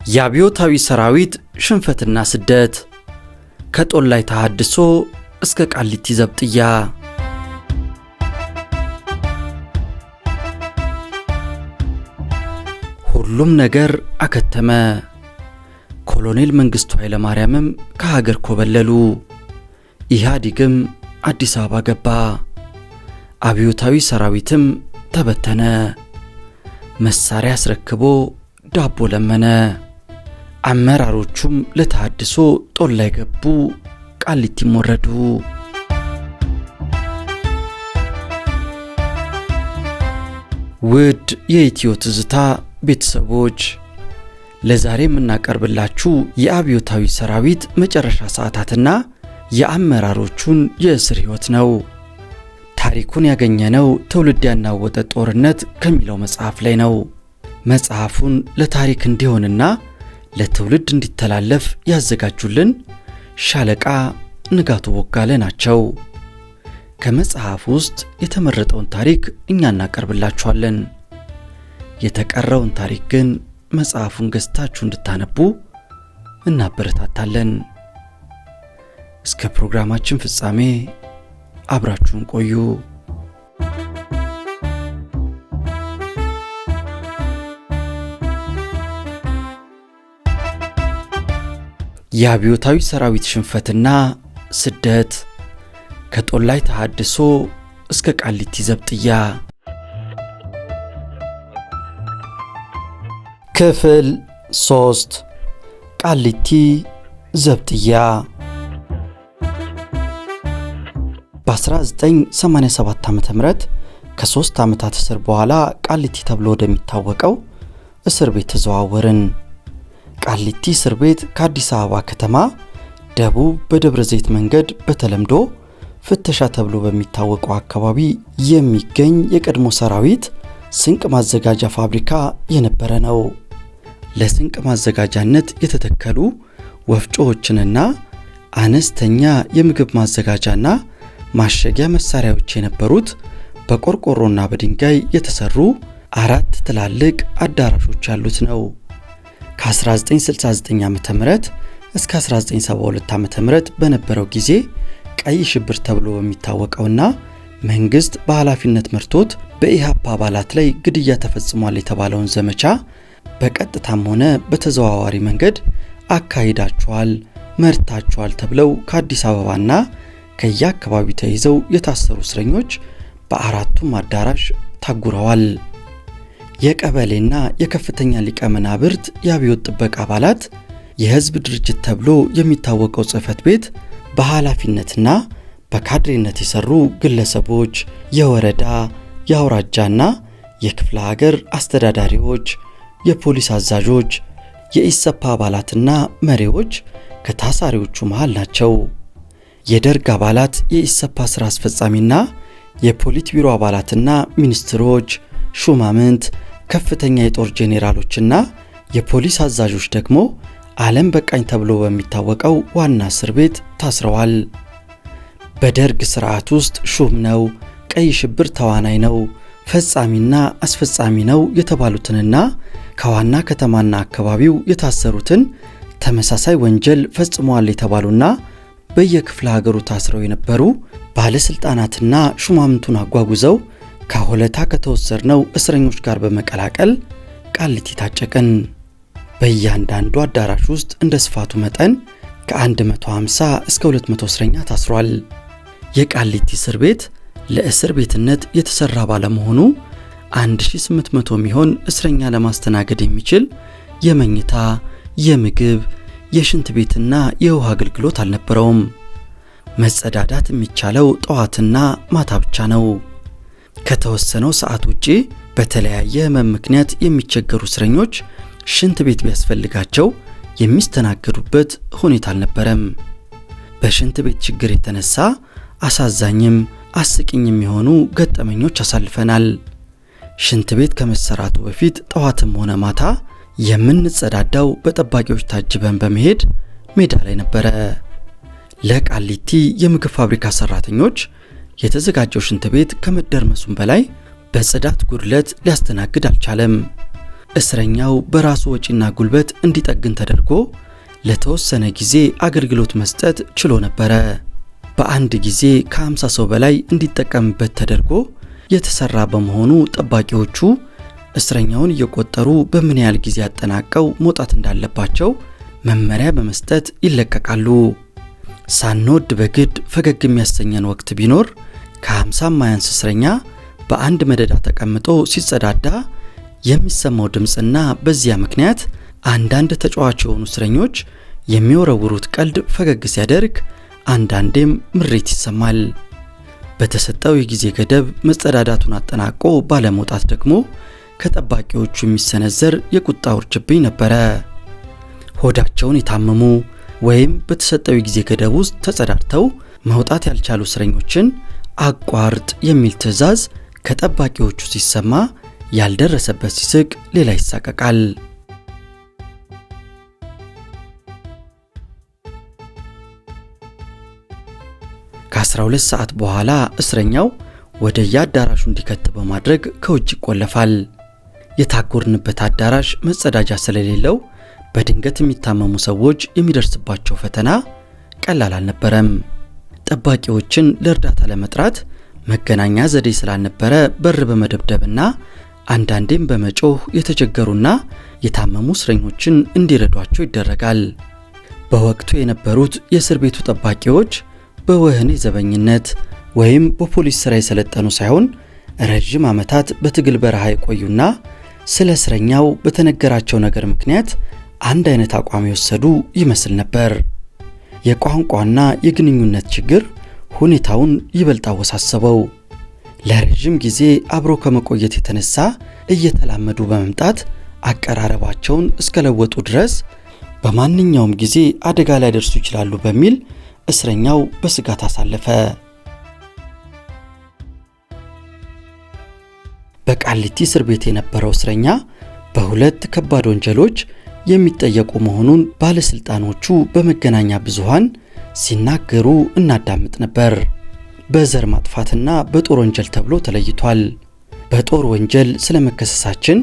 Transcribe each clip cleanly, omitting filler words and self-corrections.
የአብዮታዊ ሰራዊት ሽንፈትና ስደት ከጦላይ ተሐድሶ እስከ ቃሊቲ ዘብጥያ። ሁሉም ነገር አከተመ። ኮሎኔል መንግስቱ ኃይለማርያምም ከሀገር ኮበለሉ። ኢህአዴግም አዲስ አበባ ገባ። አብዮታዊ ሰራዊትም ተበተነ። መሳሪያ አስረክቦ ዳቦ ለመነ። አመራሮቹም ለተሐድሶ ጦላይ ገቡ፣ ቃሊቲም ወረዱ። ውድ የኢትዮ ትዝታ ቤተሰቦች ለዛሬ የምናቀርብላችሁ የአብዮታዊ ሰራዊት መጨረሻ ሰዓታትና የአመራሮቹን የእስር ሕይወት ነው። ታሪኩን ያገኘነው ትውልድ ያናወጠ ጦርነት ከሚለው መጽሐፍ ላይ ነው። መጽሐፉን ለታሪክ እንዲሆንና ለትውልድ እንዲተላለፍ ያዘጋጁልን ሻለቃ ንጋቱ ቦጋለ ናቸው። ከመጽሐፍ ውስጥ የተመረጠውን ታሪክ እኛ እናቀርብላችኋለን። የተቀረውን ታሪክ ግን መጽሐፉን ገዝታችሁ እንድታነቡ እናበረታታለን። እስከ ፕሮግራማችን ፍጻሜ አብራችሁን ቆዩ። የአብዮታዊ ሰራዊት ሽንፈትና ስደት ከጦላይ ተሐድሶ እስከ ቃሊቲ ዘብጥያ። ክፍል 3 ቃሊቲ ዘብጥያ። በ1987 ዓ.ም ከ3 ዓመታት እስር በኋላ ቃሊቲ ተብሎ ወደሚታወቀው እስር ቤት ተዘዋወርን። ቃሊቲ እስር ቤት ከአዲስ አበባ ከተማ ደቡብ በደብረ ዘይት መንገድ በተለምዶ ፍተሻ ተብሎ በሚታወቀው አካባቢ የሚገኝ የቀድሞ ሰራዊት ስንቅ ማዘጋጃ ፋብሪካ የነበረ ነው። ለስንቅ ማዘጋጃነት የተተከሉ ወፍጮዎችንና አነስተኛ የምግብ ማዘጋጃና ማሸጊያ መሳሪያዎች የነበሩት በቆርቆሮና በድንጋይ የተሰሩ 4 ትላልቅ አዳራሾች ያሉት ነው። ከ1969 ዓ.ም እስከ 1972 ዓ.ም በነበረው ጊዜ ቀይ ሽብር ተብሎ በሚታወቀውና መንግስት በኃላፊነት መርቶት በኢሃፓ አባላት ላይ ግድያ ተፈጽሟል የተባለውን ዘመቻ በቀጥታም ሆነ በተዘዋዋሪ መንገድ አካሂዳቸዋል፣ መርታቸዋል ተብለው ከአዲስ አበባና ከየአካባቢው ተይዘው የታሰሩ እስረኞች በአራቱም አዳራሽ ታጉረዋል። የቀበሌና የከፍተኛ ሊቀ መናብርት የአብዮት ጥበቃ አባላት የህዝብ ድርጅት ተብሎ የሚታወቀው ጽህፈት ቤት በኃላፊነትና በካድሬነት የሰሩ ግለሰቦች፣ የወረዳ የአውራጃና የክፍለ ሀገር አስተዳዳሪዎች፣ የፖሊስ አዛዦች፣ የኢሰፓ አባላትና መሪዎች ከታሳሪዎቹ መሃል ናቸው። የደርግ አባላት፣ የኢሰፓ ስራ አስፈጻሚና የፖሊት ቢሮ አባላትና ሚኒስትሮች፣ ሹማምንት፣ ከፍተኛ የጦር ጄኔራሎችና የፖሊስ አዛዦች ደግሞ ዓለም በቃኝ ተብሎ በሚታወቀው ዋና እስር ቤት ታስረዋል። በደርግ ስርዓት ውስጥ ሹም ነው፣ ቀይ ሽብር ተዋናይ ነው፣ ፈጻሚና አስፈጻሚ ነው የተባሉትንና ከዋና ከተማና አካባቢው የታሰሩትን ተመሳሳይ ወንጀል ፈጽመዋል የተባሉና በየክፍለ ሀገሩ ታስረው የነበሩ ባለስልጣናትና ሹማምንቱን አጓጉዘው ከሆለታ ከተወሰድነው እስረኞች ጋር በመቀላቀል ቃሊቲ ታጨቅን። በእያንዳንዱ አዳራሽ ውስጥ እንደ ስፋቱ መጠን ከ150 እስከ 200 እስረኛ ታስሯል። የቃሊቲ እስር ቤት ለእስር ቤትነት የተሰራ ባለመሆኑ 1800 የሚሆን እስረኛ ለማስተናገድ የሚችል የመኝታ፣ የምግብ፣ የሽንት ቤትና የውሃ አገልግሎት አልነበረውም። መጸዳዳት የሚቻለው ጠዋትና ማታ ብቻ ነው። ከተወሰነው ሰዓት ውጪ በተለያየ ህመም ምክንያት የሚቸገሩ እስረኞች ሽንት ቤት ቢያስፈልጋቸው የሚስተናገዱበት ሁኔታ አልነበረም። በሽንት ቤት ችግር የተነሳ አሳዛኝም አስቂኝም የሆኑ ገጠመኞች አሳልፈናል። ሽንት ቤት ከመሰራቱ በፊት ጠዋትም ሆነ ማታ የምንጸዳዳው በጠባቂዎች ታጅበን በመሄድ ሜዳ ላይ ነበረ። ለቃሊቲ የምግብ ፋብሪካ ሰራተኞች የተዘጋጀው ሽንት ቤት ከመደርመሱም በላይ በጽዳት ጉድለት ሊያስተናግድ አልቻለም። እስረኛው በራሱ ወጪና ጉልበት እንዲጠግን ተደርጎ ለተወሰነ ጊዜ አገልግሎት መስጠት ችሎ ነበረ። በአንድ ጊዜ ከ50 ሰው በላይ እንዲጠቀምበት ተደርጎ የተሰራ በመሆኑ ጠባቂዎቹ እስረኛውን እየቆጠሩ በምን ያህል ጊዜ አጠናቀው መውጣት እንዳለባቸው መመሪያ በመስጠት ይለቀቃሉ። ሳንወድ በግድ ፈገግ የሚያሰኘን ወቅት ቢኖር ከ50 ማያንስ እስረኛ በአንድ መደዳ ተቀምጦ ሲጸዳዳ የሚሰማው ድምጽና በዚያ ምክንያት አንዳንድ ተጫዋች የሆኑ እስረኞች የሚወረውሩት ቀልድ ፈገግ ሲያደርግ አንዳንዴም ምሬት ይሰማል። በተሰጠው የጊዜ ገደብ መጸዳዳቱን አጠናቆ ባለመውጣት ደግሞ ከጠባቂዎቹ የሚሰነዘር የቁጣ ውርጅብኝ ነበረ። ሆዳቸውን የታመሙ ወይም በተሰጠው የጊዜ ገደብ ውስጥ ተጸዳድተው መውጣት ያልቻሉ እስረኞችን አቋርጥ የሚል ትዕዛዝ ከጠባቂዎቹ ሲሰማ ያልደረሰበት ሲስቅ ሌላ ይሳቀቃል። ከ12 ሰዓት በኋላ እስረኛው ወደ የአዳራሹ እንዲከት በማድረግ ከውጭ ይቆለፋል። የታጎርንበት አዳራሽ መጸዳጃ ስለሌለው በድንገት የሚታመሙ ሰዎች የሚደርስባቸው ፈተና ቀላል አልነበረም። ጠባቂዎችን ለእርዳታ ለመጥራት መገናኛ ዘዴ ስላልነበረ በር በመደብደብና አንዳንዴም በመጮህ የተቸገሩና የታመሙ እስረኞችን እንዲረዷቸው ይደረጋል። በወቅቱ የነበሩት የእስር ቤቱ ጠባቂዎች በወህኒ ዘበኝነት ወይም በፖሊስ ስራ የሰለጠኑ ሳይሆን ረጅም ዓመታት በትግል በረሃ የቆዩና ስለ እስረኛው በተነገራቸው ነገር ምክንያት አንድ አይነት አቋም የወሰዱ ይመስል ነበር። የቋንቋና የግንኙነት ችግር ሁኔታውን ይበልጥ አወሳሰበው። ለረጅም ጊዜ አብሮ ከመቆየት የተነሳ እየተላመዱ በመምጣት አቀራረባቸውን እስከለወጡ ድረስ በማንኛውም ጊዜ አደጋ ላይ ደርሱ ይችላሉ በሚል እስረኛው በስጋት አሳለፈ። በቃሊቲ እስር ቤት የነበረው እስረኛ በሁለት ከባድ ወንጀሎች የሚጠየቁ መሆኑን ባለስልጣኖቹ በመገናኛ ብዙሃን ሲናገሩ እናዳምጥ ነበር። በዘር ማጥፋትና በጦር ወንጀል ተብሎ ተለይቷል። በጦር ወንጀል ስለመከሰሳችን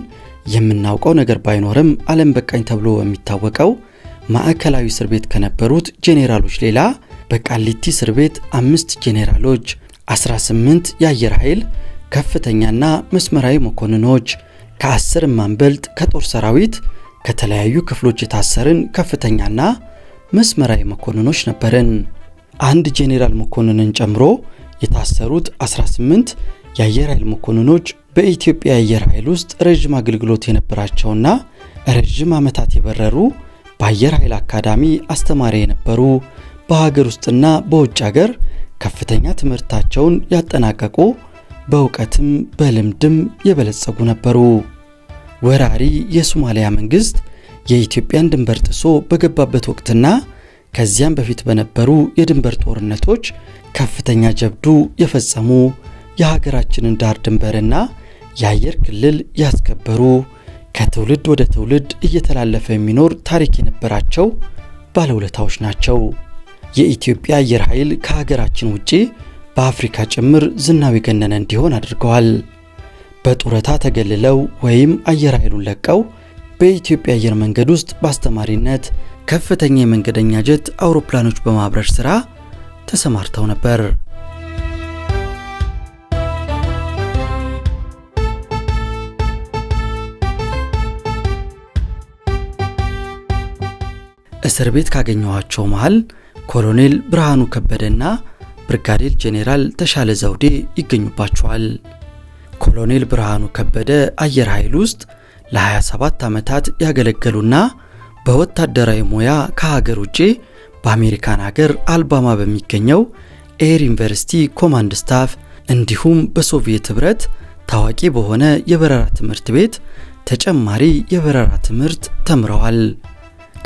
የምናውቀው ነገር ባይኖርም ዓለም በቃኝ ተብሎ የሚታወቀው ማዕከላዊ እስር ቤት ከነበሩት ጄኔራሎች ሌላ በቃሊቲ እስር ቤት 5 ጄኔራሎች፣ 18 የአየር ኃይል ከፍተኛና መስመራዊ መኮንኖች፣ ከ10 ማንበልጥ ከጦር ሰራዊት ከተለያዩ ክፍሎች የታሰርን ከፍተኛና መስመራዊ መኮንኖች ነበርን። አንድ ጄኔራል መኮንንን ጨምሮ የታሰሩት 18 የአየር ኃይል መኮንኖች በኢትዮጵያ አየር ኃይል ውስጥ ረጅም አገልግሎት የነበራቸውና ረጅም ዓመታት የበረሩ፣ በአየር ኃይል አካዳሚ አስተማሪ የነበሩ፣ በሀገር ውስጥና በውጭ ሀገር ከፍተኛ ትምህርታቸውን ያጠናቀቁ፣ በእውቀትም በልምድም የበለጸጉ ነበሩ። ወራሪ የሶማሊያ መንግስት የኢትዮጵያን ድንበር ጥሶ በገባበት ወቅትና ከዚያም በፊት በነበሩ የድንበር ጦርነቶች ከፍተኛ ጀብዱ የፈጸሙ፣ የሀገራችንን ዳር ድንበርና የአየር ክልል ያስከበሩ፣ ከትውልድ ወደ ትውልድ እየተላለፈ የሚኖር ታሪክ የነበራቸው ባለውለታዎች ናቸው። የኢትዮጵያ አየር ኃይል ከሀገራችን ውጪ በአፍሪካ ጭምር ዝናው የገነነ እንዲሆን አድርገዋል። በጡረታ ተገልለው ወይም አየር ኃይሉን ለቀው በኢትዮጵያ አየር መንገድ ውስጥ በአስተማሪነት ከፍተኛ የመንገደኛ ጀት አውሮፕላኖች በማብረር ሥራ ተሰማርተው ነበር። እስር ቤት ካገኘኋቸው መሃል ኮሎኔል ብርሃኑ ከበደና ብርጋዴር ጄኔራል ተሻለ ዘውዴ ይገኙባቸዋል። ኮሎኔል ብርሃኑ ከበደ አየር ኃይል ውስጥ ለ27 ዓመታት ያገለገሉና በወታደራዊ ሙያ ከሀገር ውጪ በአሜሪካን ሀገር አልባማ በሚገኘው ኤር ዩኒቨርሲቲ ኮማንድ ስታፍ እንዲሁም በሶቪየት ህብረት ታዋቂ በሆነ የበረራ ትምህርት ቤት ተጨማሪ የበረራ ትምህርት ተምረዋል።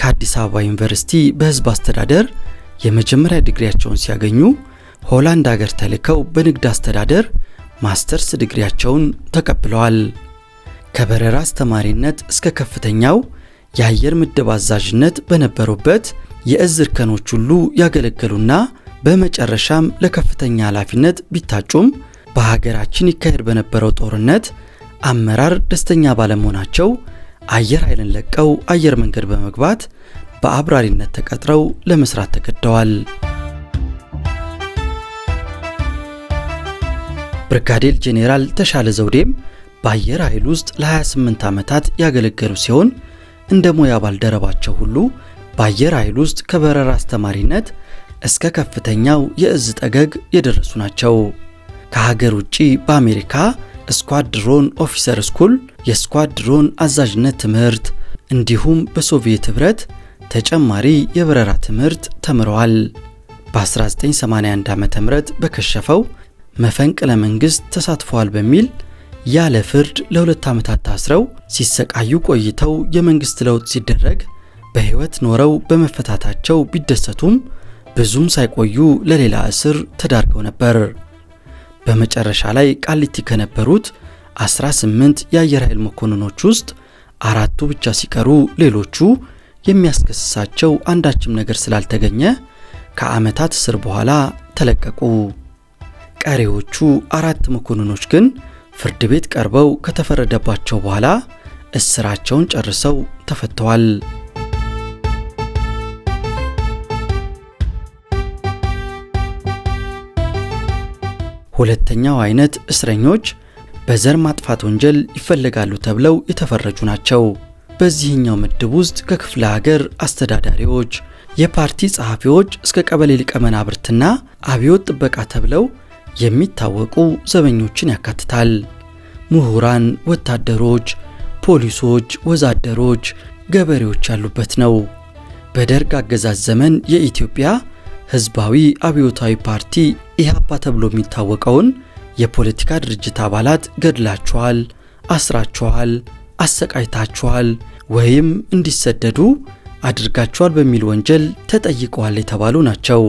ከአዲስ አበባ ዩኒቨርሲቲ በሕዝብ አስተዳደር የመጀመሪያ ዲግሪያቸውን ሲያገኙ ሆላንድ ሀገር ተልከው በንግድ አስተዳደር ማስተርስ ዲግሪያቸውን ተቀብለዋል። ከበረራ አስተማሪነት እስከ ከፍተኛው የአየር ምድብ አዛዥነት በነበሩበት የእዝ እርከኖች ሁሉ ያገለገሉና በመጨረሻም ለከፍተኛ ኃላፊነት ቢታጩም በሀገራችን ይካሄድ በነበረው ጦርነት አመራር ደስተኛ ባለመሆናቸው አየር ኃይልን ለቀው አየር መንገድ በመግባት በአብራሪነት ተቀጥረው ለመስራት ተገደዋል። ብርጋዴር ጄኔራል ተሻለ ዘውዴም በአየር ኃይል ውስጥ ለ28 ዓመታት ያገለገሉ ሲሆን እንደ ሙያ ባልደረባቸው ሁሉ በአየር ኃይል ውስጥ ከበረራ አስተማሪነት እስከ ከፍተኛው የእዝ ጠገግ የደረሱ ናቸው። ከሀገር ውጪ በአሜሪካ ስኳድሮን ኦፊሰር ስኩል የስኳድሮን አዛዥነት ትምህርት እንዲሁም በሶቪየት ኅብረት ተጨማሪ የበረራ ትምህርት ተምረዋል። በ1981 ዓ.ም በከሸፈው መፈንቅለ መንግስት ተሳትፈዋል በሚል ያለ ፍርድ ለ2 ዓመታት ታስረው ሲሰቃዩ ቆይተው የመንግስት ለውጥ ሲደረግ በህይወት ኖረው በመፈታታቸው ቢደሰቱም ብዙም ሳይቆዩ ለሌላ እስር ተዳርገው ነበር። በመጨረሻ ላይ ቃሊቲ ከነበሩት 18 የአየር ኃይል መኮንኖች ውስጥ 4ቱ ብቻ ሲቀሩ ሌሎቹ የሚያስከስሳቸው አንዳችም ነገር ስላልተገኘ ከዓመታት እስር በኋላ ተለቀቁ። ቀሪዎቹ 4 መኮንኖች ግን ፍርድ ቤት ቀርበው ከተፈረደባቸው በኋላ እስራቸውን ጨርሰው ተፈተዋል። ሁለተኛው አይነት እስረኞች በዘር ማጥፋት ወንጀል ይፈለጋሉ ተብለው የተፈረጁ ናቸው። በዚህኛው ምድብ ውስጥ ከክፍለ ሀገር አስተዳዳሪዎች፣ የፓርቲ ጸሐፊዎች እስከ ቀበሌ ሊቀመናብርትና አብዮት ጥበቃ ተብለው የሚታወቁ ዘበኞችን ያካትታል። ምሁራን፣ ወታደሮች፣ ፖሊሶች፣ ወዛደሮች፣ ገበሬዎች ያሉበት ነው። በደርግ አገዛዝ ዘመን የኢትዮጵያ ሕዝባዊ አብዮታዊ ፓርቲ ኢህአፓ ተብሎ የሚታወቀውን የፖለቲካ ድርጅት አባላት ገድላቸዋል፣ አስራቸዋል፣ አሰቃይታቸዋል ወይም እንዲሰደዱ አድርጋቸዋል በሚል ወንጀል ተጠይቀዋል የተባሉ ናቸው።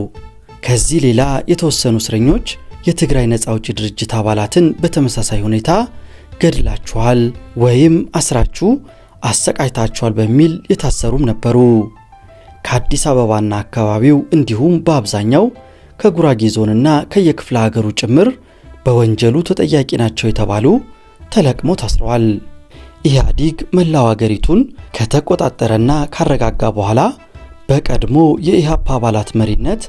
ከዚህ ሌላ የተወሰኑ እስረኞች የትግራይ ነጻ አውጪ ድርጅት አባላትን በተመሳሳይ ሁኔታ ገድላቸዋል ወይም አስራችሁ አሰቃይታቸዋል በሚል የታሰሩም ነበሩ። ከአዲስ አበባና አካባቢው እንዲሁም በአብዛኛው ከጉራጌ ዞንና ከየክፍለ ሀገሩ ጭምር በወንጀሉ ተጠያቂ ናቸው የተባሉ ተለቅመው ታስረዋል። ኢህአዲግ መላው ሀገሪቱን ከተቆጣጠረና ካረጋጋ በኋላ በቀድሞ የኢህአፓ አባላት መሪነት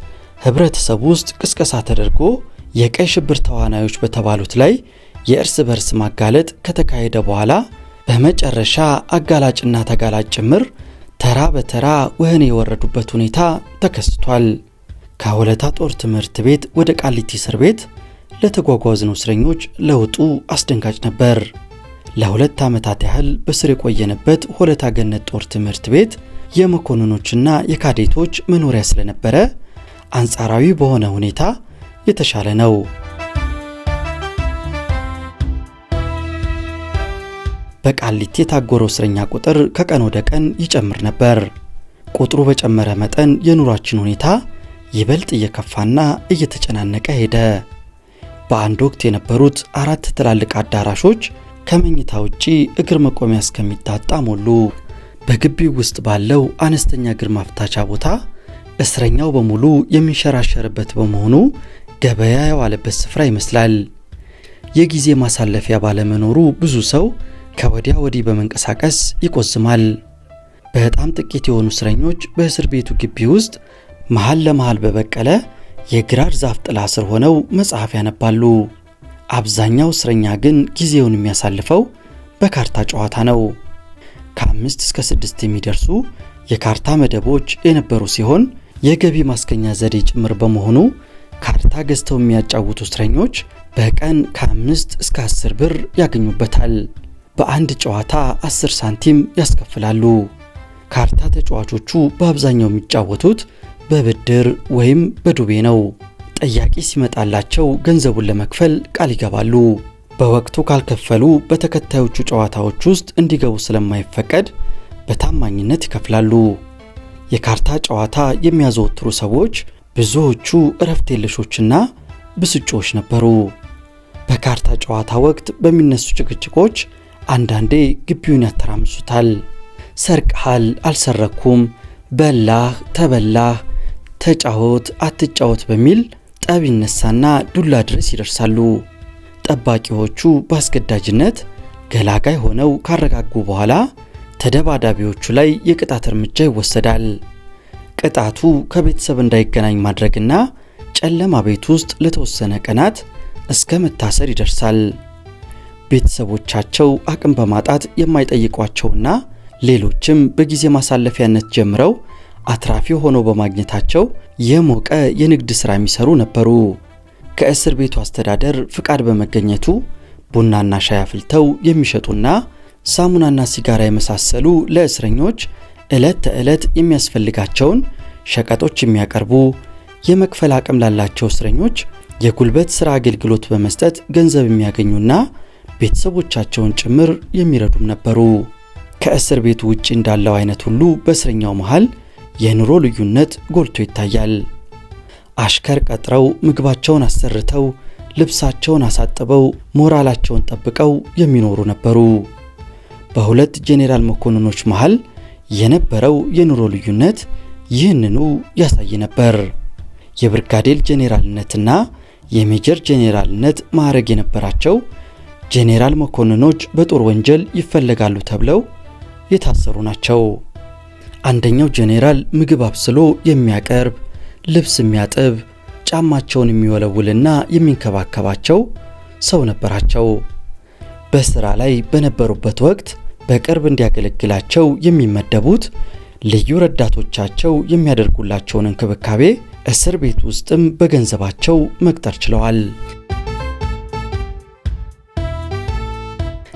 ህብረተሰብ ውስጥ ቅስቀሳ ተደርጎ የቀይ ሽብር ተዋናዮች በተባሉት ላይ የእርስ በርስ ማጋለጥ ከተካሄደ በኋላ በመጨረሻ አጋላጭና ተጋላጭ ጭምር ተራ በተራ ወህኒ የወረዱበት ሁኔታ ተከስቷል። ከሆለታ ጦር ትምህርት ቤት ወደ ቃሊቲ እስር ቤት ለተጓጓዝነው እስረኞች ለውጡ አስደንጋጭ ነበር። ለ2 ዓመታት ያህል በስር የቆየንበት ሆለታ ገነት ጦር ትምህርት ቤት የመኮንኖችና የካዴቶች መኖሪያ ስለነበረ አንጻራዊ በሆነ ሁኔታ የተሻለ ነው። በቃሊቲ የታጎረው እስረኛ ቁጥር ከቀን ወደ ቀን ይጨምር ነበር። ቁጥሩ በጨመረ መጠን የኑሯችን ሁኔታ ይበልጥ እየከፋና እየተጨናነቀ ሄደ። በአንድ ወቅት የነበሩት 4 ትላልቅ አዳራሾች ከመኝታ ውጪ እግር መቆሚያ እስከሚታጣ ሞሉ። በግቢው ውስጥ ባለው አነስተኛ እግር ማፍታቻ ቦታ እስረኛው በሙሉ የሚንሸራሸርበት በመሆኑ ገበያ የዋለበት ስፍራ ይመስላል። የጊዜ ማሳለፊያ ባለመኖሩ ብዙ ሰው ከወዲያ ወዲህ በመንቀሳቀስ ይቆዝማል። በጣም ጥቂት የሆኑ እስረኞች በእስር ቤቱ ግቢ ውስጥ መሃል ለመሃል በበቀለ የግራር ዛፍ ጥላ ስር ሆነው መጽሐፍ ያነባሉ። አብዛኛው እስረኛ ግን ጊዜውን የሚያሳልፈው በካርታ ጨዋታ ነው። ከ5 እስከ 6 የሚደርሱ የካርታ መደቦች የነበሩ ሲሆን የገቢ ማስገኛ ዘዴ ጭምር በመሆኑ ካርታ ገዝተው የሚያጫውቱ እስረኞች በቀን ከ5 እስከ 10 ብር ያገኙበታል። በአንድ ጨዋታ 10 ሳንቲም ያስከፍላሉ። ካርታ ተጫዋቾቹ በአብዛኛው የሚጫወቱት በብድር ወይም በዱቤ ነው። ጠያቂ ሲመጣላቸው ገንዘቡን ለመክፈል ቃል ይገባሉ። በወቅቱ ካልከፈሉ በተከታዮቹ ጨዋታዎች ውስጥ እንዲገቡ ስለማይፈቀድ በታማኝነት ይከፍላሉ። የካርታ ጨዋታ የሚያዘወትሩ ሰዎች ብዙዎቹ እረፍት የለሾችና ብስጮች ነበሩ። በካርታ ጨዋታ ወቅት በሚነሱ ጭቅጭቆች አንዳንዴ ግቢውን ያተራምሱታል። ሰርቀሃል፣ አልሰረኩም፣ በላህ፣ ተበላህ፣ ተጫወት፣ አትጫወት በሚል ጠብ ይነሳና ዱላ ድረስ ይደርሳሉ። ጠባቂዎቹ በአስገዳጅነት ገላጋይ ሆነው ካረጋጉ በኋላ ተደባዳቢዎቹ ላይ የቅጣት እርምጃ ይወሰዳል። ቅጣቱ ከቤተሰብ እንዳይገናኝ ማድረግና ጨለማ ቤት ውስጥ ለተወሰነ ቀናት እስከ መታሰር ይደርሳል። ቤተሰቦቻቸው አቅም በማጣት የማይጠይቋቸውና ሌሎችም በጊዜ ማሳለፊያነት ጀምረው አትራፊ ሆነው በማግኘታቸው የሞቀ የንግድ ሥራ የሚሰሩ ነበሩ። ከእስር ቤቱ አስተዳደር ፍቃድ በመገኘቱ ቡናና ሻይ አፍልተው የሚሸጡና ሳሙናና ሲጋራ የመሳሰሉ ለእስረኞች ዕለት ተዕለት የሚያስፈልጋቸውን ሸቀጦች የሚያቀርቡ፣ የመክፈል አቅም ላላቸው እስረኞች የጉልበት ሥራ አገልግሎት በመስጠት ገንዘብ የሚያገኙና ቤተሰቦቻቸውን ጭምር የሚረዱም ነበሩ። ከእስር ቤቱ ውጪ እንዳለው አይነት ሁሉ በእስረኛው መሃል የኑሮ ልዩነት ጎልቶ ይታያል። አሽከር ቀጥረው ምግባቸውን አሰርተው ልብሳቸውን አሳጥበው ሞራላቸውን ጠብቀው የሚኖሩ ነበሩ። በሁለት ጄኔራል መኮንኖች መሃል የነበረው የኑሮ ልዩነት ይህንኑ ያሳይ ነበር። የብርጋዴር ጄኔራልነትና የሜጀር ጄኔራልነት ማዕረግ የነበራቸው ጄኔራል መኮንኖች በጦር ወንጀል ይፈለጋሉ ተብለው የታሰሩ ናቸው። አንደኛው ጄኔራል ምግብ አብስሎ የሚያቀርብ፣ ልብስ የሚያጥብ፣ ጫማቸውን የሚወለውልና የሚንከባከባቸው ሰው ነበራቸው። በሥራ ላይ በነበሩበት ወቅት በቅርብ እንዲያገለግላቸው የሚመደቡት ልዩ ረዳቶቻቸው የሚያደርጉላቸውን እንክብካቤ እስር ቤት ውስጥም በገንዘባቸው መቅጠር ችለዋል።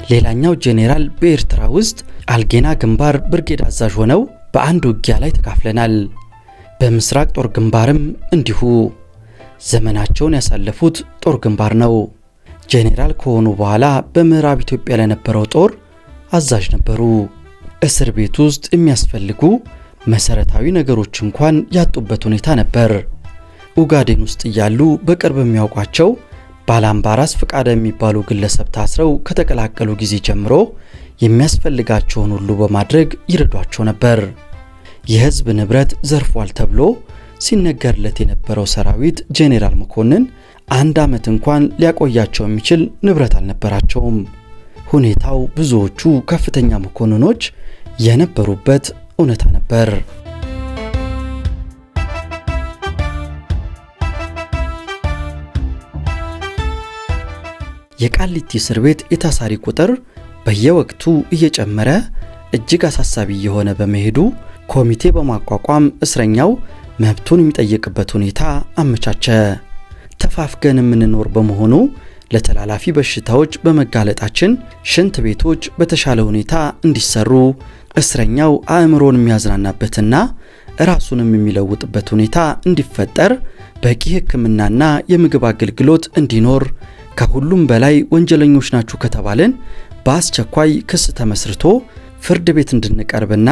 ሌላኛው ጄኔራል በኤርትራ ውስጥ አልጌና ግንባር ብርጌድ አዛዥ ሆነው በአንድ ውጊያ ላይ ተካፍለናል። በምስራቅ ጦር ግንባርም እንዲሁ ዘመናቸውን ያሳለፉት ጦር ግንባር ነው። ጄኔራል ከሆኑ በኋላ በምዕራብ ኢትዮጵያ ለነበረው ጦር አዛዥ ነበሩ። እስር ቤት ውስጥ የሚያስፈልጉ መሰረታዊ ነገሮች እንኳን ያጡበት ሁኔታ ነበር። ኡጋዴን ውስጥ እያሉ በቅርብ የሚያውቋቸው ባላምባራስ ፍቃደ የሚባሉ ግለሰብ ታስረው ከተቀላቀሉ ጊዜ ጀምሮ የሚያስፈልጋቸውን ሁሉ በማድረግ ይረዷቸው ነበር። የሕዝብ ንብረት ዘርፏል ተብሎ ሲነገርለት የነበረው ሰራዊት ጄኔራል መኮንን አንድ ዓመት እንኳን ሊያቆያቸው የሚችል ንብረት አልነበራቸውም። ሁኔታው ብዙዎቹ ከፍተኛ መኮንኖች የነበሩበት እውነታ ነበር። የቃሊቲ እስር ቤት የታሳሪ ቁጥር በየወቅቱ እየጨመረ እጅግ አሳሳቢ የሆነ በመሄዱ ኮሚቴ በማቋቋም እስረኛው መብቱን የሚጠይቅበት ሁኔታ አመቻቸ። ተፋፍገን የምንኖር በመሆኑ ለተላላፊ በሽታዎች በመጋለጣችን ሽንት ቤቶች በተሻለ ሁኔታ እንዲሰሩ፣ እስረኛው አእምሮን የሚያዝናናበትና ራሱንም የሚለውጥበት ሁኔታ እንዲፈጠር፣ በቂ ሕክምናና የምግብ አገልግሎት እንዲኖር፣ ከሁሉም በላይ ወንጀለኞች ናችሁ ከተባለን በአስቸኳይ ክስ ተመስርቶ ፍርድ ቤት እንድንቀርብና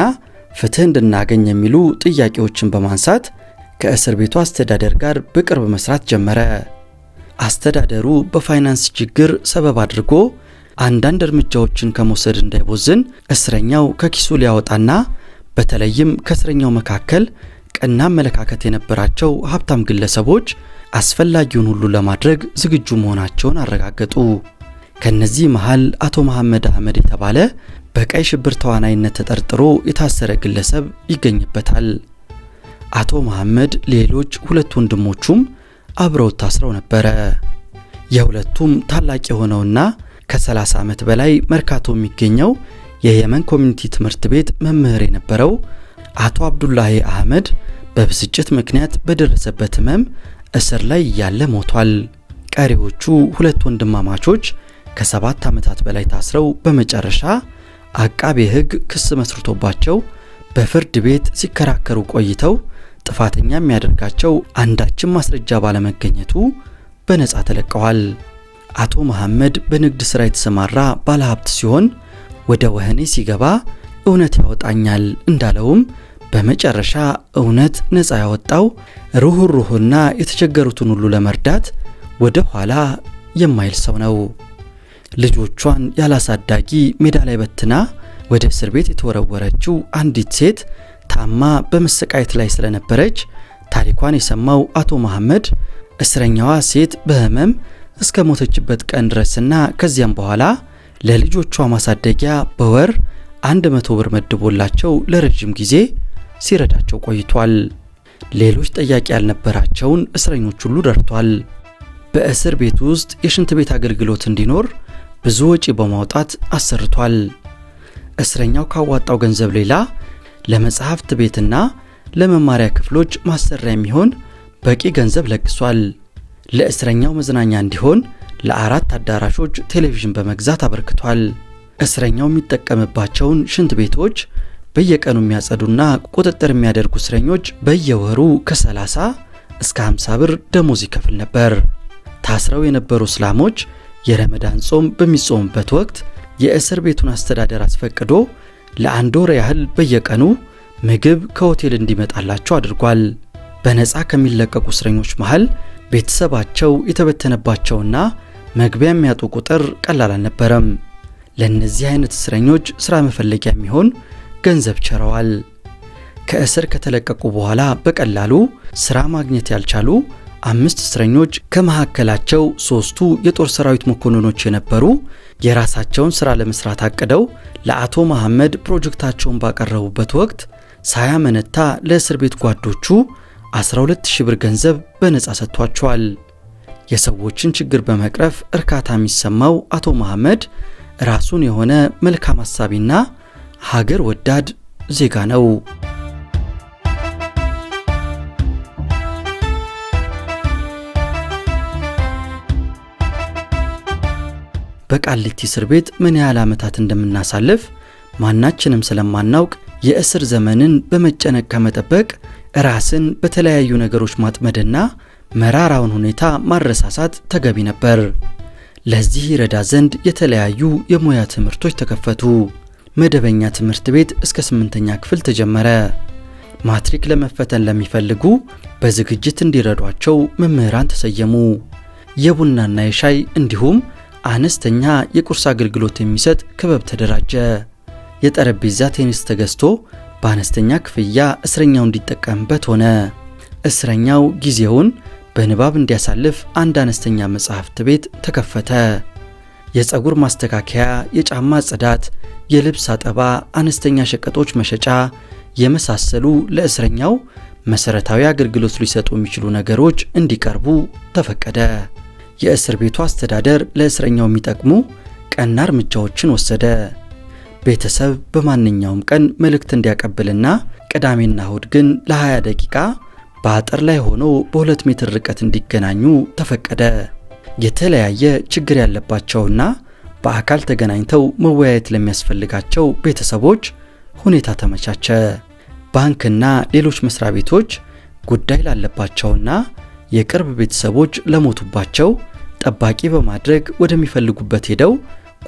ፍትህ እንድናገኝ የሚሉ ጥያቄዎችን በማንሳት ከእስር ቤቱ አስተዳደር ጋር በቅርብ መስራት ጀመረ። አስተዳደሩ በፋይናንስ ችግር ሰበብ አድርጎ አንዳንድ እርምጃዎችን ከመውሰድ እንዳይቦዝን እስረኛው ከኪሱ ሊያወጣና በተለይም ከእስረኛው መካከል ቀና አመለካከት የነበራቸው ሀብታም ግለሰቦች አስፈላጊውን ሁሉ ለማድረግ ዝግጁ መሆናቸውን አረጋገጡ። ከነዚህ መሃል አቶ መሐመድ አህመድ የተባለ በቀይ ሽብር ተዋናይነት ተጠርጥሮ የታሰረ ግለሰብ ይገኝበታል። አቶ መሐመድ ሌሎች ሁለት ወንድሞቹም አብረው ታስረው ነበረ። የሁለቱም ታላቅ የሆነውና ከ30 ዓመት በላይ መርካቶ የሚገኘው የየመን ኮሚኒቲ ትምህርት ቤት መምህር የነበረው አቶ አብዱላሂ አህመድ በብስጭት ምክንያት በደረሰበት ህመም እስር ላይ እያለ ሞቷል። ቀሪዎቹ ሁለት ወንድማማቾች ከ7 ዓመታት በላይ ታስረው በመጨረሻ አቃቤ ሕግ ክስ መስርቶባቸው በፍርድ ቤት ሲከራከሩ ቆይተው ጥፋተኛ የሚያደርጋቸው አንዳችም ማስረጃ ባለመገኘቱ በነጻ ተለቀዋል። አቶ መሐመድ በንግድ ሥራ የተሰማራ ባለሀብት ሲሆን ወደ ወህኒ ሲገባ እውነት ያወጣኛል እንዳለውም በመጨረሻ እውነት ነፃ ያወጣው ሩህሩህና የተቸገሩትን ሁሉ ለመርዳት ወደ ኋላ የማይል ሰው ነው። ልጆቿን ያላሳዳጊ ሜዳ ላይ በትና ወደ እስር ቤት የተወረወረችው አንዲት ሴት ታማ በመሰቃየት ላይ ስለነበረች ታሪኳን የሰማው አቶ መሐመድ እስረኛዋ ሴት በህመም እስከ ሞተችበት ቀን ድረስና ከዚያም በኋላ ለልጆቿ ማሳደጊያ በወር 100 ብር መድቦላቸው ለረጅም ጊዜ ሲረዳቸው ቆይቷል። ሌሎች ጠያቂ ያልነበራቸውን እስረኞች ሁሉ ደርቷል። በእስር ቤት ውስጥ የሽንት ቤት አገልግሎት እንዲኖር ብዙ ወጪ በማውጣት አሰርቷል። እስረኛው ካዋጣው ገንዘብ ሌላ ለመጽሐፍት ቤትና ለመማሪያ ክፍሎች ማሰሪያ የሚሆን በቂ ገንዘብ ለግሷል። ለእስረኛው መዝናኛ እንዲሆን ለ4 አዳራሾች ቴሌቪዥን በመግዛት አበርክቷል። እስረኛው የሚጠቀምባቸውን ሽንት ቤቶች በየቀኑ የሚያጸዱና ቁጥጥር የሚያደርጉ እስረኞች በየወሩ ከ30 እስከ 50 ብር ደሞዝ ይከፍል ነበር። ታስረው የነበሩ እስላሞች የረመዳን ጾም በሚጾምበት ወቅት የእስር ቤቱን አስተዳደር አስፈቅዶ ለ1 ወር ያህል በየቀኑ ምግብ ከሆቴል እንዲመጣላቸው አድርጓል። በነፃ ከሚለቀቁ እስረኞች መሃል ቤተሰባቸው የተበተነባቸውና መግቢያ የሚያጡ ቁጥር ቀላል አልነበረም። ለእነዚህ አይነት እስረኞች ሥራ መፈለጊያ የሚሆን ገንዘብ ቸረዋል። ከእስር ከተለቀቁ በኋላ በቀላሉ ሥራ ማግኘት ያልቻሉ 5 እስረኞች ከመካከላቸው 3ቱ የጦር ሰራዊት መኮንኖች የነበሩ የራሳቸውን ሥራ ለመስራት አቅደው ለአቶ መሐመድ ፕሮጀክታቸውን ባቀረቡበት ወቅት ሳያመነታ ለእስር ቤት ጓዶቹ 12000 ብር ገንዘብ በነፃ ሰጥቷቸዋል። የሰዎችን ችግር በመቅረፍ እርካታ የሚሰማው አቶ መሐመድ ራሱን የሆነ መልካም አሳቢና ሀገር ወዳድ ዜጋ ነው። በቃሊቲ እስር ቤት ምን ያህል ዓመታት እንደምናሳልፍ ማናችንም ስለማናውቅ የእስር ዘመንን በመጨነቅ ከመጠበቅ ራስን በተለያዩ ነገሮች ማጥመድና መራራውን ሁኔታ ማረሳሳት ተገቢ ነበር። ለዚህ ይረዳ ዘንድ የተለያዩ የሙያ ትምህርቶች ተከፈቱ። መደበኛ ትምህርት ቤት እስከ 8ኛ ክፍል ተጀመረ። ማትሪክ ለመፈተን ለሚፈልጉ በዝግጅት እንዲረዷቸው መምህራን ተሰየሙ። የቡናና የሻይ እንዲሁም አነስተኛ የቁርስ አገልግሎት የሚሰጥ ክበብ ተደራጀ። የጠረጴዛ ቴኒስ ተገዝቶ በአነስተኛ ክፍያ እስረኛው እንዲጠቀምበት ሆነ። እስረኛው ጊዜውን በንባብ እንዲያሳልፍ አንድ አነስተኛ መጽሐፍት ቤት ተከፈተ። የፀጉር ማስተካከያ፣ የጫማ ጽዳት፣ የልብስ አጠባ፣ አነስተኛ ሸቀጦች መሸጫ የመሳሰሉ ለእስረኛው መሰረታዊ አገልግሎት ሊሰጡ የሚችሉ ነገሮች እንዲቀርቡ ተፈቀደ። የእስር ቤቱ አስተዳደር ለእስረኛው የሚጠቅሙ ቀና እርምጃዎችን ወሰደ። ቤተሰብ በማንኛውም ቀን መልእክት እንዲያቀብልና ቅዳሜና እሁድ ግን ለ20 ደቂቃ በአጥር ላይ ሆኖ በ2 ሜትር ርቀት እንዲገናኙ ተፈቀደ። የተለያየ ችግር ያለባቸውና በአካል ተገናኝተው መወያየት ለሚያስፈልጋቸው ቤተሰቦች ሁኔታ ተመቻቸ። ባንክና ሌሎች መስሪያ ቤቶች ጉዳይ ላለባቸውና የቅርብ ቤተሰቦች ለሞቱባቸው ጠባቂ በማድረግ ወደሚፈልጉበት ሄደው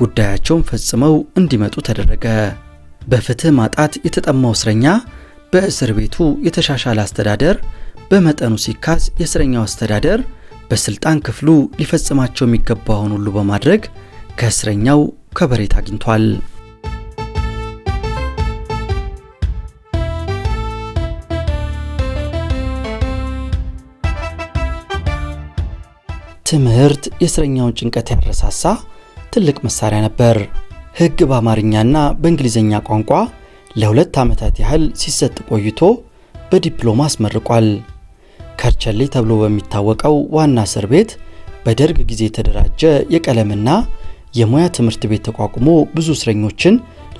ጉዳያቸውን ፈጽመው እንዲመጡ ተደረገ። በፍትህ ማጣት የተጠማው እስረኛ በእስር ቤቱ የተሻሻለ አስተዳደር በመጠኑ ሲካስ የእስረኛው አስተዳደር በስልጣን ክፍሉ ሊፈጽማቸው የሚገባውን ሁሉ በማድረግ ከእስረኛው ከበሬታ አግኝቷል። ትምህርት የእስረኛውን ጭንቀት ያረሳሳ ትልቅ መሳሪያ ነበር። ሕግ በአማርኛና በእንግሊዝኛ ቋንቋ ለ2 ዓመታት ያህል ሲሰጥ ቆይቶ በዲፕሎማ አስመርቋል። ከርቸሌ ተብሎ በሚታወቀው ዋና እስር ቤት በደርግ ጊዜ የተደራጀ የቀለምና የሙያ ትምህርት ቤት ተቋቁሞ ብዙ እስረኞችን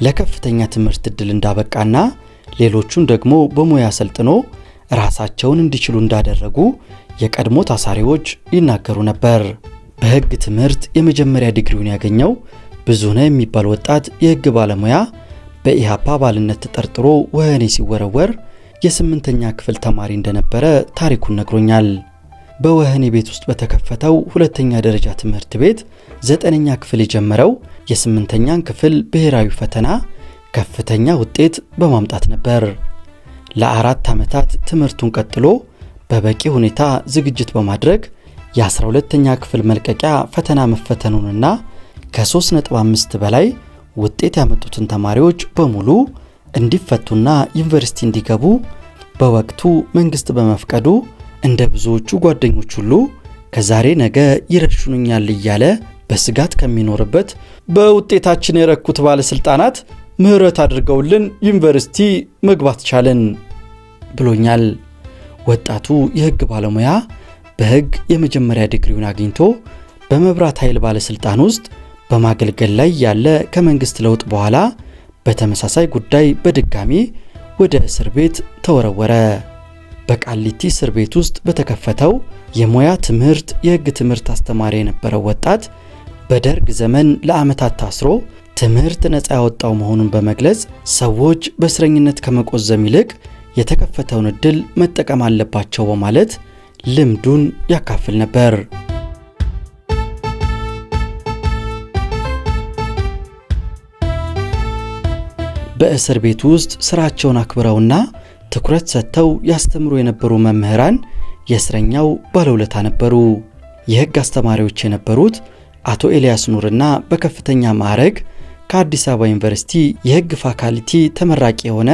ለከፍተኛ ትምህርት ዕድል እንዳበቃና ሌሎቹን ደግሞ በሙያ ሰልጥኖ ራሳቸውን እንዲችሉ እንዳደረጉ የቀድሞ ታሳሪዎች ይናገሩ ነበር። በሕግ ትምህርት የመጀመሪያ ዲግሪውን ያገኘው ብዙነህ የሚባል ወጣት የሕግ ባለሙያ በኢሃፓ አባልነት ተጠርጥሮ ወህኒ ሲወረወር የ8ኛ ክፍል ተማሪ እንደነበረ ታሪኩን ነግሮኛል። በወህኒ ቤት ውስጥ በተከፈተው ሁለተኛ ደረጃ ትምህርት ቤት 9ኛ ክፍል የጀመረው የ8ኛን ክፍል ብሔራዊ ፈተና ከፍተኛ ውጤት በማምጣት ነበር። ለ4 ዓመታት ትምህርቱን ቀጥሎ በበቂ ሁኔታ ዝግጅት በማድረግ የ12ኛ ክፍል መልቀቂያ ፈተና መፈተኑንና ከ3.5 በላይ ውጤት ያመጡትን ተማሪዎች በሙሉ እንዲፈቱና ዩኒቨርሲቲ እንዲገቡ በወቅቱ መንግስት በመፍቀዱ እንደ ብዙዎቹ ጓደኞች ሁሉ ከዛሬ ነገ ይረሽኑኛል እያለ በስጋት ከሚኖርበት በውጤታችን የረኩት ባለስልጣናት ምህረት አድርገውልን ዩኒቨርሲቲ መግባት ቻለን ብሎኛል። ወጣቱ የህግ ባለሙያ በህግ የመጀመሪያ ዲግሪውን አግኝቶ በመብራት ኃይል ባለስልጣን ውስጥ በማገልገል ላይ ያለ ከመንግስት ለውጥ በኋላ በተመሳሳይ ጉዳይ በድጋሚ ወደ እስር ቤት ተወረወረ። በቃሊቲ እስር ቤት ውስጥ በተከፈተው የሙያ ትምህርት የህግ ትምህርት አስተማሪ የነበረው ወጣት በደርግ ዘመን ለዓመታት ታስሮ ትምህርት ነፃ ያወጣው መሆኑን በመግለጽ ሰዎች በእስረኝነት ከመቆዘም ይልቅ የተከፈተውን እድል መጠቀም አለባቸው በማለት ልምዱን ያካፍል ነበር። በእስር ቤት ውስጥ ስራቸውን አክብረውና ትኩረት ሰጥተው ያስተምሩ የነበሩ መምህራን የእስረኛው ባለውለታ ነበሩ። የህግ አስተማሪዎች የነበሩት አቶ ኤልያስ ኑርና በከፍተኛ ማዕረግ ከአዲስ አበባ ዩኒቨርሲቲ የህግ ፋካልቲ ተመራቂ የሆነ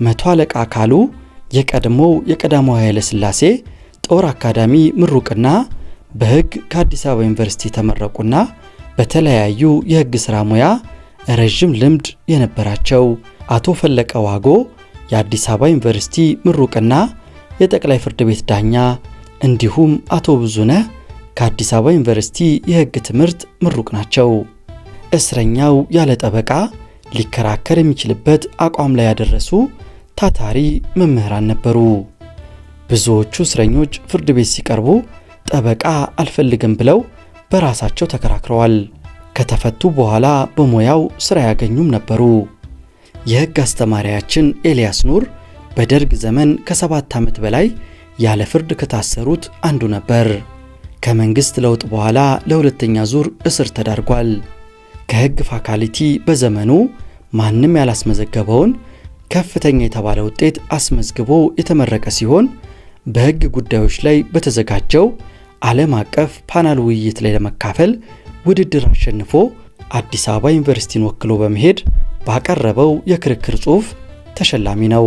መቶ አለቃ አካሉ የቀድሞው የቀዳማዊ ኃይለ ሥላሴ ጦር አካዳሚ ምሩቅና በህግ ከአዲስ አበባ ዩኒቨርሲቲ ተመረቁና በተለያዩ የህግ ሥራ ሙያ ረጅም ልምድ የነበራቸው አቶ ፈለቀ ዋጎ የአዲስ አበባ ዩኒቨርሲቲ ምሩቅና የጠቅላይ ፍርድ ቤት ዳኛ እንዲሁም አቶ ብዙነህ ከአዲስ አበባ ዩኒቨርሲቲ የህግ ትምህርት ምሩቅ ናቸው። እስረኛው ያለ ጠበቃ ሊከራከር የሚችልበት አቋም ላይ ያደረሱ ታታሪ መምህራን ነበሩ። ብዙዎቹ እስረኞች ፍርድ ቤት ሲቀርቡ ጠበቃ አልፈልግም ብለው በራሳቸው ተከራክረዋል። ከተፈቱ በኋላ በሙያው ስራ ያገኙም ነበሩ። የህግ አስተማሪያችን ኤልያስ ኑር በደርግ ዘመን ከ7 ዓመት በላይ ያለ ፍርድ ከታሰሩት አንዱ ነበር። ከመንግስት ለውጥ በኋላ ለሁለተኛ ዙር እስር ተዳርጓል። ከህግ ፋካልቲ በዘመኑ ማንም ያላስመዘገበውን ከፍተኛ የተባለ ውጤት አስመዝግቦ የተመረቀ ሲሆን በህግ ጉዳዮች ላይ በተዘጋጀው ዓለም አቀፍ ፓናል ውይይት ላይ ለመካፈል ውድድር አሸንፎ አዲስ አበባ ዩኒቨርሲቲን ወክሎ በመሄድ ባቀረበው የክርክር ጽሑፍ ተሸላሚ ነው።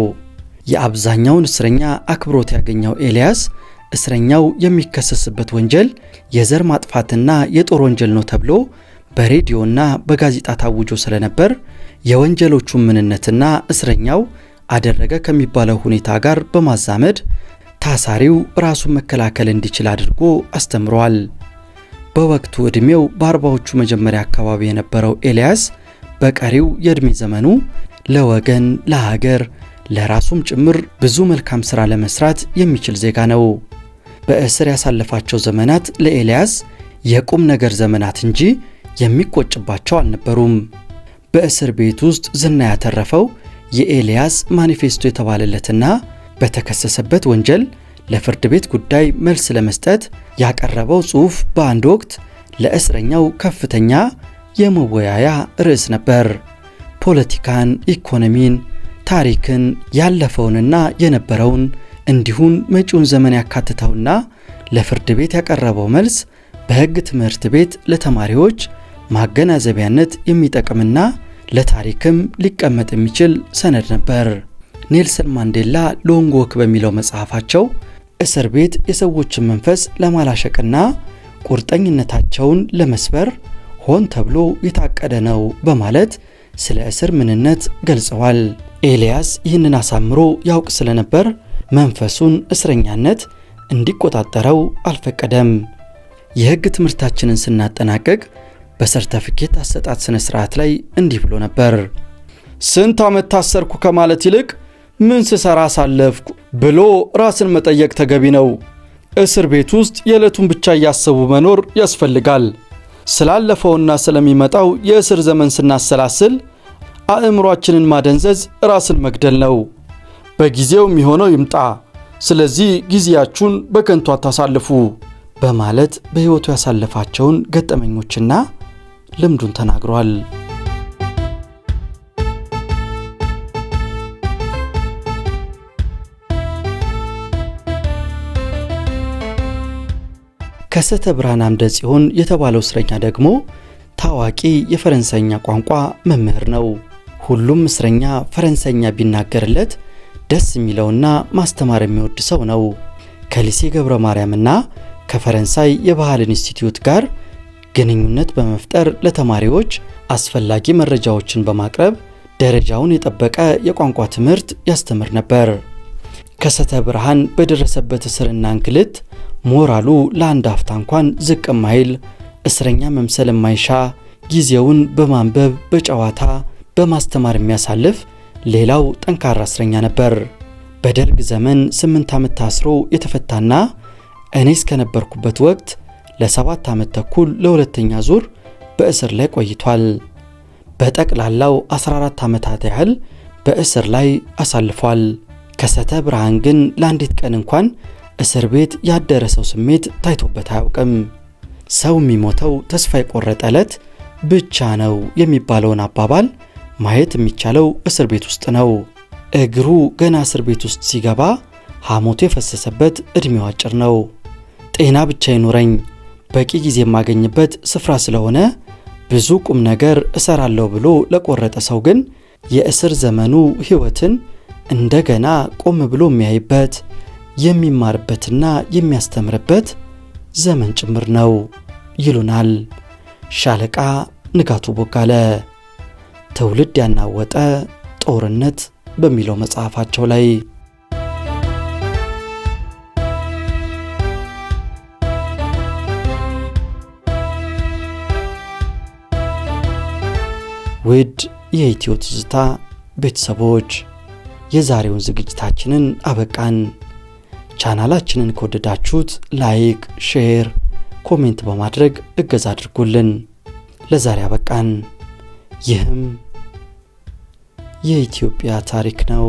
የአብዛኛውን እስረኛ አክብሮት ያገኘው ኤልያስ እስረኛው የሚከሰስበት ወንጀል የዘር ማጥፋትና የጦር ወንጀል ነው ተብሎ በሬዲዮና በጋዜጣ ታውጆ ስለነበር የወንጀሎቹን ምንነትና እስረኛው አደረገ ከሚባለው ሁኔታ ጋር በማዛመድ ታሳሪው ራሱን መከላከል እንዲችል አድርጎ አስተምሯል። በወቅቱ ዕድሜው በ40ዎቹ መጀመሪያ አካባቢ የነበረው ኤልያስ በቀሪው የዕድሜ ዘመኑ ለወገን፣ ለሀገር፣ ለራሱም ጭምር ብዙ መልካም ሥራ ለመስራት የሚችል ዜጋ ነው። በእስር ያሳለፋቸው ዘመናት ለኤልያስ የቁም ነገር ዘመናት እንጂ የሚቆጭባቸው አልነበሩም። በእስር ቤት ውስጥ ዝና ያተረፈው የኤልያስ ማኒፌስቶ የተባለለትና በተከሰሰበት ወንጀል ለፍርድ ቤት ጉዳይ መልስ ለመስጠት ያቀረበው ጽሑፍ በአንድ ወቅት ለእስረኛው ከፍተኛ የመወያያ ርዕስ ነበር። ፖለቲካን፣ ኢኮኖሚን፣ ታሪክን፣ ያለፈውንና የነበረውን እንዲሁም መጪውን ዘመን ያካትተውና ለፍርድ ቤት ያቀረበው መልስ በሕግ ትምህርት ቤት ለተማሪዎች ማገናዘቢያነት የሚጠቅምና ለታሪክም ሊቀመጥ የሚችል ሰነድ ነበር። ኔልሰን ማንዴላ ሎንግ ዎክ በሚለው መጽሐፋቸው እስር ቤት የሰዎችን መንፈስ ለማላሸቅና ቁርጠኝነታቸውን ለመስበር ሆን ተብሎ የታቀደ ነው በማለት ስለ እስር ምንነት ገልጸዋል። ኤልያስ ይህንን አሳምሮ ያውቅ ስለነበር መንፈሱን እስረኛነት እንዲቆጣጠረው አልፈቀደም። የሕግ ትምህርታችንን ስናጠናቀቅ በሰርተፊኬት አሰጣጥ ስነ ስርዓት ላይ እንዲህ ብሎ ነበር። ስንት ዓመት ታሰርኩ ከማለት ይልቅ ምን ስሰራ ሳለፍኩ ብሎ ራስን መጠየቅ ተገቢ ነው። እስር ቤት ውስጥ የዕለቱን ብቻ እያሰቡ መኖር ያስፈልጋል። ስላለፈውና ስለሚመጣው የእስር ዘመን ስናሰላስል አእምሯችንን ማደንዘዝ ራስን መግደል ነው። በጊዜው የሚሆነው ይምጣ፣ ስለዚህ ጊዜያችሁን በከንቱ አታሳልፉ በማለት በሕይወቱ ያሳለፋቸውን ገጠመኞችና ልምዱን ተናግሯል። ከሰተ ብርሃን አምደ ጽዮን የተባለው እስረኛ ደግሞ ታዋቂ የፈረንሳይኛ ቋንቋ መምህር ነው። ሁሉም እስረኛ ፈረንሳይኛ ቢናገርለት ደስ የሚለውና ማስተማር የሚወድ ሰው ነው። ከሊሴ ገብረ ማርያምና ከፈረንሳይ የባህል ኢንስቲትዩት ጋር ግንኙነት በመፍጠር ለተማሪዎች አስፈላጊ መረጃዎችን በማቅረብ ደረጃውን የጠበቀ የቋንቋ ትምህርት ያስተምር ነበር። ከሰተ ብርሃን በደረሰበት እስርና እንግልት ሞራሉ ለአንድ አፍታ እንኳን ዝቅ የማይል እስረኛ መምሰል የማይሻ ጊዜውን በማንበብ በጨዋታ በማስተማር የሚያሳልፍ ሌላው ጠንካራ እስረኛ ነበር። በደርግ ዘመን 8 ዓመት ታስሮ የተፈታና እኔ እስከነበርኩበት ወቅት ለ7 ዓመት ተኩል ለሁለተኛ ዙር በእስር ላይ ቆይቷል። በጠቅላላው 14 ዓመታት ያህል በእስር ላይ አሳልፏል። ከሰተ ብርሃን ግን ለአንዲት ቀን እንኳን እስር ቤት ያደረሰው ስሜት ታይቶበት አያውቅም። ሰው የሚሞተው ተስፋ የቆረጠ ዕለት ብቻ ነው የሚባለውን አባባል ማየት የሚቻለው እስር ቤት ውስጥ ነው። እግሩ ገና እስር ቤት ውስጥ ሲገባ ሐሞቱ የፈሰሰበት ዕድሜው አጭር ነው። ጤና ብቻ ይኑረኝ፣ በቂ ጊዜ የማገኝበት ስፍራ ስለሆነ ብዙ ቁም ነገር እሰራለሁ ብሎ ለቆረጠ ሰው ግን የእስር ዘመኑ ሕይወትን እንደገና ቆም ብሎ የሚያይበት የሚማርበትና የሚያስተምርበት ዘመን ጭምር ነው ይሉናል ሻለቃ ንጋቱ ቦጋለ ትውልድ ያናወጠ ጦርነት በሚለው መጽሐፋቸው ላይ። ውድ የኢትዮ ትዝታ ቤተሰቦች የዛሬውን ዝግጅታችንን አበቃን። ቻናላችንን ከወደዳችሁት ላይክ፣ ሼር፣ ኮሜንት በማድረግ እገዛ አድርጉልን። ለዛሬ አበቃን። ይህም የኢትዮጵያ ታሪክ ነው።